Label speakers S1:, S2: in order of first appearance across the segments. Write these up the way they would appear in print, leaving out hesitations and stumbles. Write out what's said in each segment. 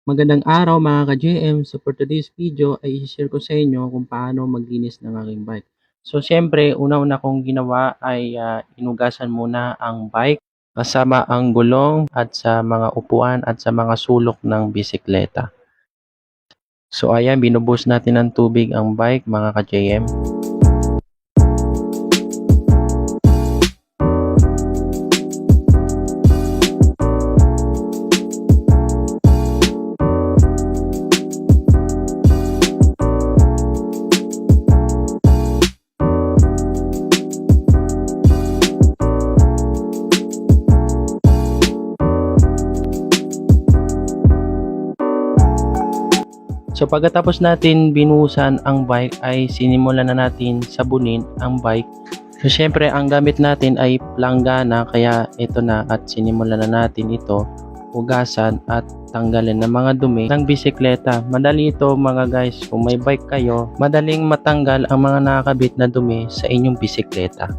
S1: Magandang araw mga ka-JM. So for today's video ay i-share ko sa inyo kung paano maglinis ng aking bike. So siyempre, una-una kong ginawa ay inugasan muna ang bike kasama ang gulong at sa mga upuan at sa mga sulok ng bisikleta. So ayan, binubus natin ng tubig ang bike mga ka-JM. So pagkatapos natin binuhusan ang bike ay sinimulan na natin sabunin ang bike. So syempre ang gamit natin ay planggana kaya ito na at sinimulan na natin ito hugasan at tanggalin ng mga dumi ng bisikleta. Madali ito mga guys, kung may bike kayo, madaling matanggal ang mga nakakabit na dumi sa inyong bisikleta.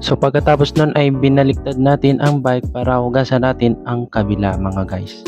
S1: So pagkatapos nun ay binaliktad natin ang bike para hugasan natin ang kabila mga guys.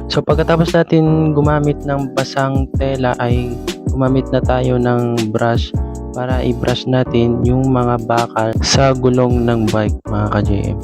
S1: So pagkatapos natin gumamit ng basang tela ay gumamit na tayo ng brush para i-brush natin yung mga bakal sa gulong ng bike mga ka-JM.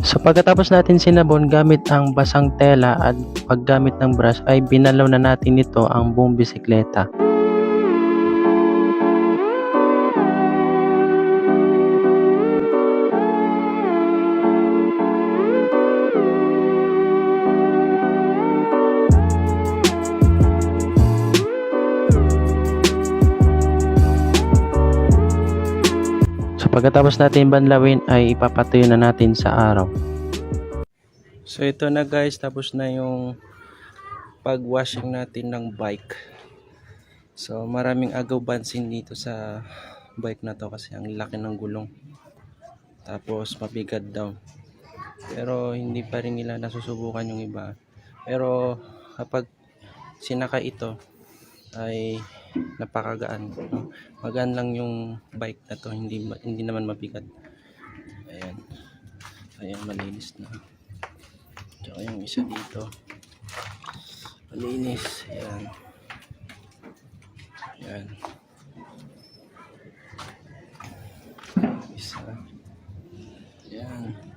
S1: So pagkatapos natin sinabon gamit ang basang tela at paggamit ng brush ay binalaw na natin ito ang buong bisikleta. So pagkatapos natin banlawin ay ipapatuyo na natin sa araw. So ito na guys, tapos na yung pag-washing natin ng bike. So maraming agaw bansin dito sa bike na to kasi ang laki ng gulong. Tapos mabigat daw. Pero hindi pa rin nila nasusubukan yung iba. Pero kapag sinaka ito ay napakagaan, no? Magaan lang yung bike na to, hindi naman mabigat. Ayan, malinis na. So yung isa dito. Malinis. Ayan. Ayan. Isa. Ayan.